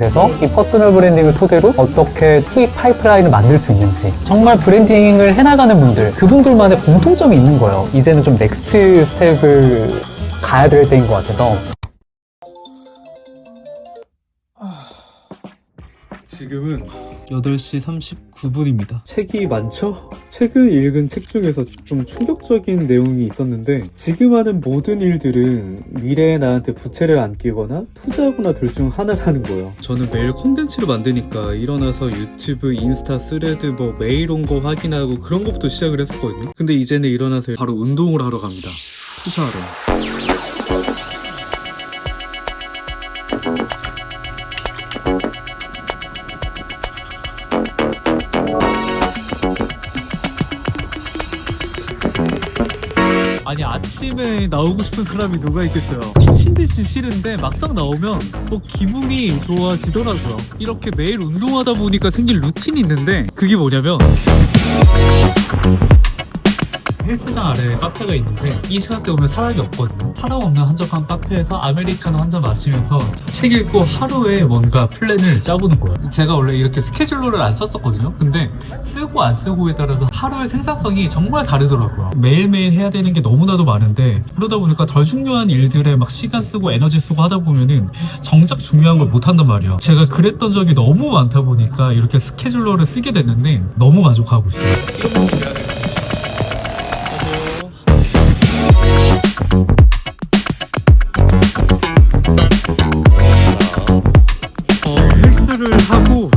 그래서 이 퍼스널 브랜딩을 토대로 어떻게 수익 파이프라인을 만들 수 있는지, 정말 브랜딩을 해나가는 분들, 그분들만의 공통점이 있는 거예요. 이제는 좀 넥스트 스텝을 가야 될 때인 것 같아서. 지금은 8시 39분입니다. 책이 많죠? 최근 읽은 책 중에서 좀 충격적인 내용이 있었는데, 지금 하는 모든 일들은 미래에 나한테 부채를 안기거나 투자하거나 둘 중 하나라는 거예요. 저는 매일 콘텐츠를 만드니까 일어나서 유튜브, 인스타, 스레드 뭐 메일 온 거 확인하고 그런 것부터 시작을 했었거든요. 근데 이제는 일어나서 바로 운동을 하러 갑니다. 투자하러. 아니, 아침에 나오고 싶은 사람이 누가 있겠어요. 미친듯이 싫은데 막상 나오면 기분이 좋아지더라고요. 이렇게 매일 운동하다 보니까 생긴 루틴이 있는데, 그게 뭐냐면 헬스장 아래에 카페가 있는데 이 시간대 오면 사람이 없거든요. 사람 없는 한적한 카페에서 아메리카노 한 잔 마시면서 책 읽고 하루에 뭔가 플랜을 짜보는 거예요. 제가 원래 이렇게 스케줄러를 안 썼었거든요. 근데 쓰고 안 쓰고에 따라서 하루의 생산성이 정말 다르더라고요. 매일매일 해야 되는 게 너무나도 많은데, 그러다 보니까 덜 중요한 일들에 막 시간 쓰고 에너지 쓰고 하다 보면은 정작 중요한 걸 못 한단 말이에요. 제가 그랬던 적이 너무 많다 보니까 이렇게 스케줄러를 쓰게 됐는데 너무 만족하고 있어요. 이런 거 해야 돼요. 헬스를 하고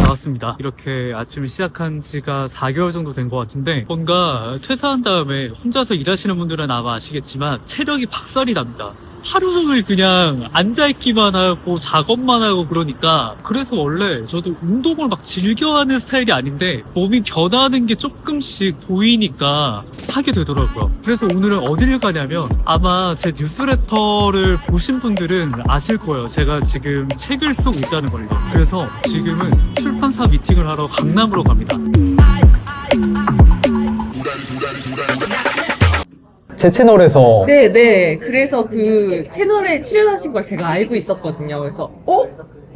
나왔습니다. 이렇게 아침을 시작한 지가 4개월 정도 된 것 같은데, 뭔가 퇴사한 다음에 혼자서 일하시는 분들은 아마 아시겠지만 체력이 박살이 납니다. 하루 종일 그냥 앉아있기만 하고 작업만 하고 그러니까. 그래서 원래 저도 운동을 막 즐겨하는 스타일이 아닌데 몸이 변하는 게 조금씩 보이니까 하게 되더라고요. 그래서 오늘은 어디를 가냐면, 아마 제 뉴스레터를 보신 분들은 아실 거예요. 제가 지금 책을 쓰고 있다는 걸요. 그래서 지금은 출판사 미팅을 하러 강남으로 갑니다. 제 채널에서 네네. 그래서 그 채널에 출연하신 걸 제가 알고 있었거든요. 그래서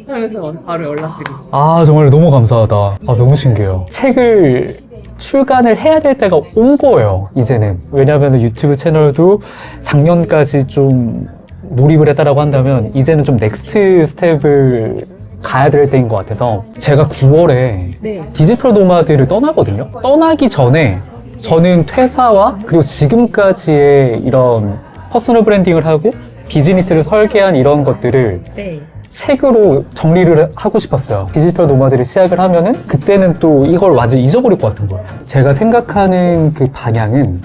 하면서 바로 연락드렸어요. 정말 너무 감사하다. 너무 신기해요. 책을 출간을 해야 될 때가 온 거예요, 이제는. 왜냐면 유튜브 채널도 작년까지 좀 몰입을 했다라고 한다면 이제는 좀 넥스트 스텝을 가야 될 때인 것 같아서, 제가 9월에 네. 디지털 노마드를 떠나거든요. 떠나기 전에 저는 퇴사와 그리고 지금까지의 이런 퍼스널 브랜딩을 하고 비즈니스를 설계한 이런 것들을 네. 책으로 정리를 하고 싶었어요. 디지털 노마드를 시작을 하면은 그때는 또 이걸 완전 잊어버릴 것 같은 거예요. 제가 생각하는 그 방향은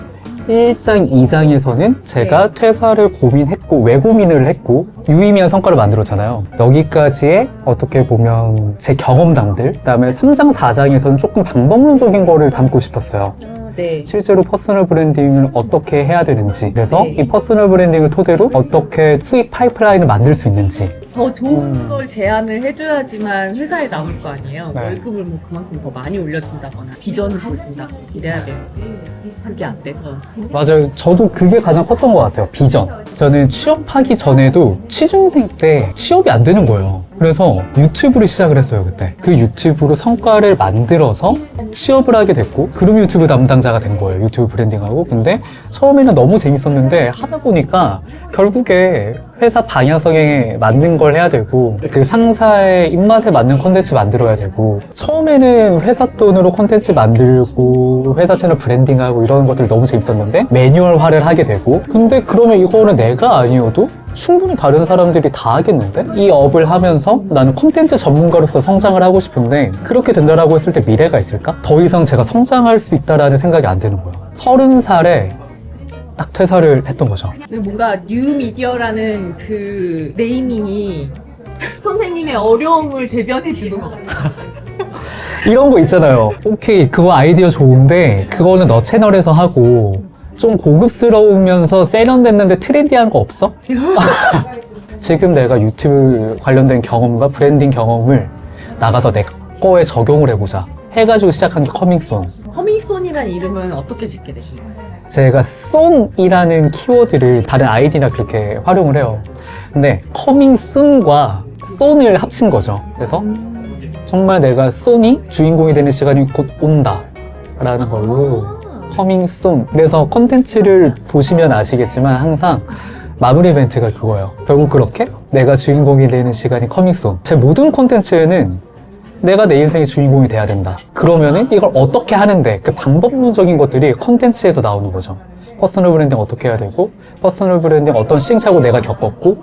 1장, 2장에서는 제가 퇴사를 고민했고, 왜 고민을 했고, 유의미한 성과를 만들었잖아요. 여기까지의 어떻게 보면 제 경험담들, 그 다음에 3장, 4장에서는 조금 방법론적인 거를 담고 싶었어요. 네. 실제로 퍼스널 브랜딩을 어떻게 해야 되는지, 그래서 네. 이 퍼스널 브랜딩을 토대로 어떻게 수익 파이프라인을 만들 수 있는지. 더 좋은 걸 제안을 해줘야지만 회사에 남을 거 아니에요. 네. 월급을 뭐 그만큼 더 많이 올려준다거나 비전을 보여준다. 이래야 돼요. 그게 안 돼서. 맞아요. 저도 그게 가장 컸던 것 같아요. 비전. 저는 취업하기 전에도 취준생 때 취업이 안 되는 거예요. 그래서 유튜브를 시작을 했어요, 그때. 그 유튜브로 성과를 만들어서 취업을 하게 됐고, 그룹 유튜브 담당자가 된 거예요, 유튜브 브랜딩하고. 근데 처음에는 너무 재밌었는데 하다 보니까 결국에 회사 방향성에 맞는 걸 해야 되고, 그 상사의 입맛에 맞는 콘텐츠 만들어야 되고, 처음에는 회사 돈으로 콘텐츠 만들고 회사 채널 브랜딩하고 이런 것들 너무 재밌었는데 매뉴얼화를 하게 되고, 근데 그러면 이거는 내가 아니어도 충분히 다른 사람들이 다 하겠는데? 이 업을 하면서 나는 콘텐츠 전문가로서 성장을 하고 싶은데, 그렇게 된다라고 했을 때 미래가 있을까? 더 이상 제가 성장할 수 있다라는 생각이 안 드는 거예요. 30살에 딱 퇴사를 했던 거죠. 뭔가 뉴미디어라는 그 네이밍이 선생님의 어려움을 대변해 주는 것 같아요. 이런 거 있잖아요. 오케이, 그거 아이디어 좋은데 그거는 너 채널에서 하고, 좀 고급스러우면서 세련됐는데 트렌디한 거 없어? 지금 내가 유튜브 관련된 경험과 브랜딩 경험을 나가서 내 거에 적용을 해보자 해가지고 시작한 게 커밍손. 커밍손이라는 이름은 어떻게 짓게 되신 거예요? 제가 son이라는 키워드를 다른 아이디나 그렇게 활용을 해요. 근데 커밍순과 손을 합친 거죠. 그래서 정말 내가 손이 주인공이 되는 시간이 곧 온다 라는 걸로 coming soon. 그래서 콘텐츠를 보시면 아시겠지만 항상 마무리 이벤트가 그거예요. 결국 그렇게 내가 주인공이 되는 시간이 coming soon. 제 모든 콘텐츠에는 내가 내 인생의 주인공이 돼야 된다. 그러면은 이걸 어떻게 하는데 그 방법론적인 것들이 콘텐츠에서 나오는 거죠. 퍼스널 브랜딩 어떻게 해야 되고, 퍼스널 브랜딩 어떤 시행착오 내가 겪었고,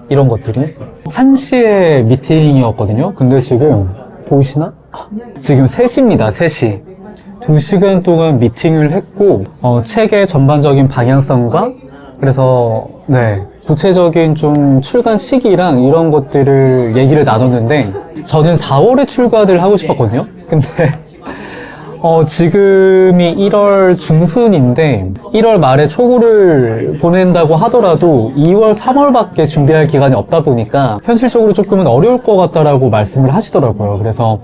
이런 것들이 1시에 미팅이었거든요. 근데 지금 보이시나? 지금 3시입니다. 3시. 2시간 동안 미팅을 했고 책의 전반적인 방향성과 그래서 구체적인 좀 출간 시기랑 이런 것들을 얘기를 나눴는데 저는 4월에 출간을 하고 싶었거든요. 근데 지금이 1월 중순인데 1월 말에 초고를 보낸다고 하더라도 2월, 3월밖에 준비할 기간이 없다 보니까 현실적으로 조금은 어려울 것 같다라고 말씀을 하시더라고요. 그래서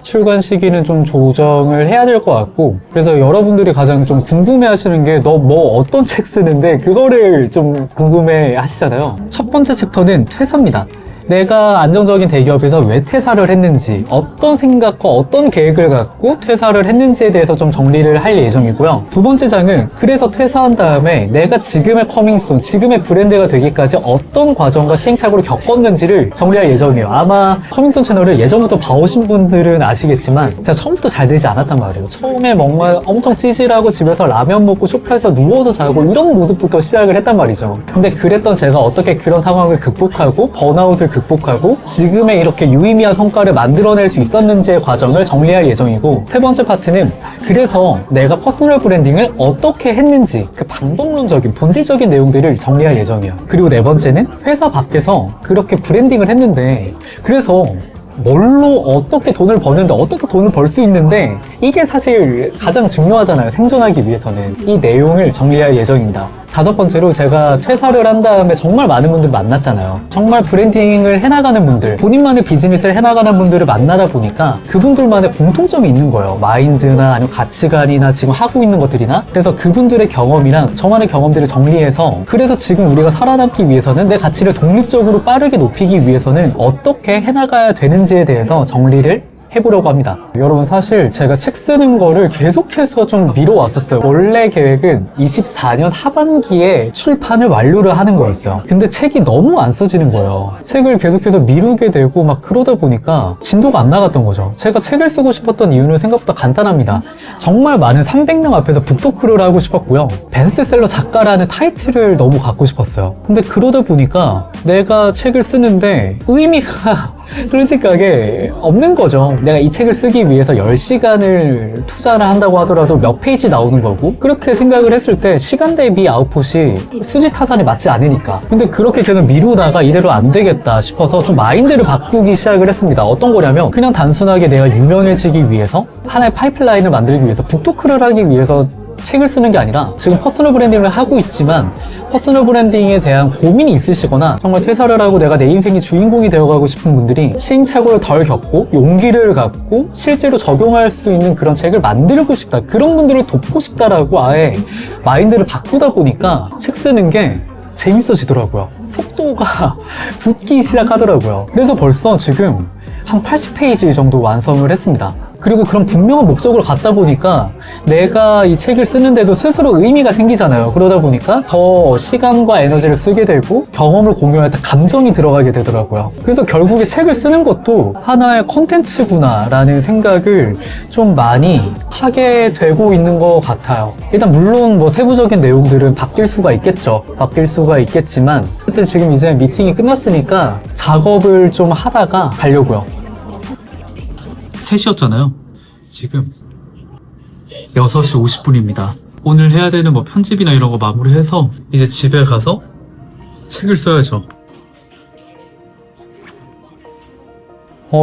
출간 시기는 좀 조정을 해야 될 것 같고, 그래서 여러분들이 가장 좀 궁금해 하시는 게 너 뭐 어떤 책 쓰는데 그거를 좀 궁금해 하시잖아요. 첫 번째 챕터는 퇴사입니다. 내가 안정적인 대기업에서 왜 퇴사를 했는지, 어떤 생각과 어떤 계획을 갖고 퇴사를 했는지에 대해서 좀 정리를 할 예정이고요. 두 번째 장은 그래서 퇴사한 다음에 내가 지금의 커밍순, 지금의 브랜드가 되기까지 어떤 과정과 시행착오를 겪었는지를 정리할 예정이에요. 아마 커밍순 채널을 예전부터 봐오신 분들은 아시겠지만 제가 처음부터 잘 되지 않았단 말이에요. 처음에 뭔가 엄청 찌질하고 집에서 라면 먹고 소파에서 누워서 자고 이런 모습부터 시작을 했단 말이죠. 근데 그랬던 제가 어떻게 그런 상황을 극복하고 번아웃을 극복하고 지금의 이렇게 유의미한 성과를 만들어낼 수 있었는지의 과정을 정리할 예정이고, 세 번째 파트는 그래서 내가 퍼스널 브랜딩을 어떻게 했는지 그 방법론적인 본질적인 내용들을 정리할 예정이에요. 그리고 네 번째는 회사 밖에서 그렇게 브랜딩을 했는데 그래서 뭘로 어떻게 돈을 버는데 어떻게 돈을 벌 수 있는데 이게 사실 가장 중요하잖아요. 생존하기 위해서는. 이 내용을 정리할 예정입니다. 다섯 번째로 제가 퇴사를 한 다음에 정말 많은 분들 만났잖아요. 정말 브랜딩을 해나가는 분들, 본인만의 비즈니스를 해나가는 분들을 만나다 보니까 그분들만의 공통점이 있는 거예요. 마인드나 아니면 가치관이나 지금 하고 있는 것들이나. 그래서 그분들의 경험이랑 저만의 경험들을 정리해서 그래서 지금 우리가 살아남기 위해서는 내 가치를 독립적으로 빠르게 높이기 위해서는 어떻게 해나가야 되는지에 대해서 정리를 해보려고 합니다. 여러분, 사실 제가 책 쓰는 거를 계속해서 좀 미뤄왔었어요. 원래 계획은 24년 하반기에 출판을 완료를 하는 거였어요. 근데 책이 너무 안 써지는 거예요. 책을 계속해서 미루게 되고 막 그러다 보니까 진도가 안 나갔던 거죠. 제가 책을 쓰고 싶었던 이유는 생각보다 간단합니다. 정말 많은 300명 앞에서 북토크를 하고 싶었고요. 베스트셀러 작가라는 타이틀을 너무 갖고 싶었어요. 근데 그러다 보니까 내가 책을 쓰는데 의미가 솔직하게 없는 거죠. 내가 이 책을 쓰기 위해서 10시간을 투자를 한다고 하더라도 몇 페이지 나오는 거고, 그렇게 생각을 했을 때 시간 대비 아웃풋이 수지타산에 맞지 않으니까. 근데 그렇게 계속 미루다가 이대로 안 되겠다 싶어서 좀 마인드를 바꾸기 시작을 했습니다. 어떤 거냐면 그냥 단순하게 내가 유명해지기 위해서 하나의 파이프라인을 만들기 위해서 북토크를 하기 위해서 책을 쓰는 게 아니라 지금 퍼스널 브랜딩을 하고 있지만 퍼스널 브랜딩에 대한 고민이 있으시거나 정말 퇴사를 하고 내가 내 인생의 주인공이 되어가고 싶은 분들이 시행착오를 덜 겪고 용기를 갖고 실제로 적용할 수 있는 그런 책을 만들고 싶다, 그런 분들을 돕고 싶다라고 아예 마인드를 바꾸다 보니까 책 쓰는 게 재밌어지더라고요. 속도가 붙기 시작하더라고요. 그래서 벌써 지금 한 80페이지 정도 완성을 했습니다. 그리고 그런 분명한 목적으로 갖다 보니까 내가 이 책을 쓰는데도 스스로 의미가 생기잖아요. 그러다 보니까 더 시간과 에너지를 쓰게 되고 경험을 공유할 때 감정이 들어가게 되더라고요. 그래서 결국에 책을 쓰는 것도 하나의 컨텐츠구나 라는 생각을 좀 많이 하게 되고 있는 것 같아요. 일단 물론 뭐 세부적인 내용들은 바뀔 수가 있겠죠. 바뀔 수가 있겠지만 그때 지금 이제 미팅이 끝났으니까 작업을 좀 하다가 가려고요. 3시였잖아요. 지금 6시 50분입니다. 오늘 해야 되는 뭐 편집이나 이런 거 마무리해서 이제 집에 가서 책을 써야죠.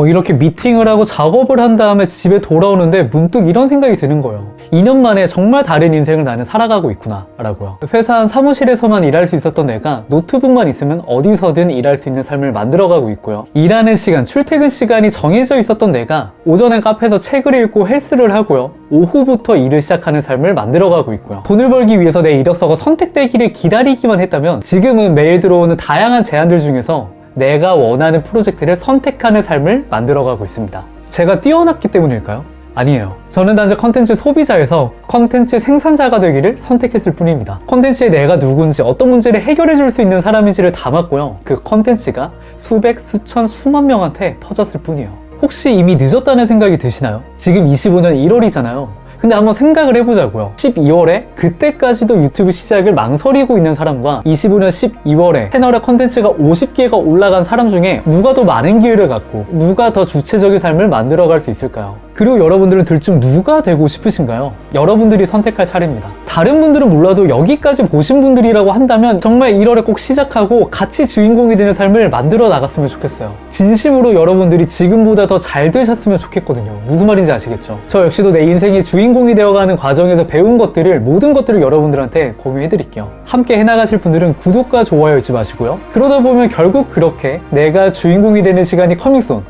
이렇게 미팅을 하고 작업을 한 다음에 집에 돌아오는데 문득 이런 생각이 드는 거예요. 2년 만에 정말 다른 인생을 나는 살아가고 있구나 라고요. 회사 한 사무실에서만 일할 수 있었던 내가 노트북만 있으면 어디서든 일할 수 있는 삶을 만들어가고 있고요. 일하는 시간, 출퇴근 시간이 정해져 있었던 내가 오전엔 카페에서 책을 읽고 헬스를 하고요. 오후부터 일을 시작하는 삶을 만들어가고 있고요. 돈을 벌기 위해서 내 이력서가 선택되기를 기다리기만 했다면 지금은 매일 들어오는 다양한 제안들 중에서 내가 원하는 프로젝트를 선택하는 삶을 만들어가고 있습니다. 제가 뛰어났기 때문일까요? 아니에요. 저는 단지 컨텐츠 소비자에서 컨텐츠 생산자가 되기를 선택했을 뿐입니다. 컨텐츠에 내가 누군지, 어떤 문제를 해결해 줄 수 있는 사람인지를 담았고요. 그 컨텐츠가 수백, 수천, 수만 명한테 퍼졌을 뿐이에요. 혹시 이미 늦었다는 생각이 드시나요? 지금 25년 1월이잖아요. 근데 한번 생각을 해보자고요. 12월에 그때까지도 유튜브 시작을 망설이고 있는 사람과 25년 12월에 채널에 컨텐츠가 50개가 올라간 사람 중에 누가 더 많은 기회를 갖고 누가 더 주체적인 삶을 만들어갈 수 있을까요? 그리고 여러분들은 둘 중 누가 되고 싶으신가요? 여러분들이 선택할 차례입니다. 다른 분들은 몰라도 여기까지 보신 분들이라고 한다면 정말 1월에 꼭 시작하고 같이 주인공이 되는 삶을 만들어 나갔으면 좋겠어요. 진심으로 여러분들이 지금보다 더 잘 되셨으면 좋겠거든요. 무슨 말인지 아시겠죠? 저 역시도 내 인생이 주인공이 되어가는 과정에서 배운 것들을, 모든 것들을 여러분들한테 공유해드릴게요. 함께 해나가실 분들은 구독과 좋아요 잊지 마시고요. 그러다 보면 결국 그렇게 내가 주인공이 되는 시간이 커밍순,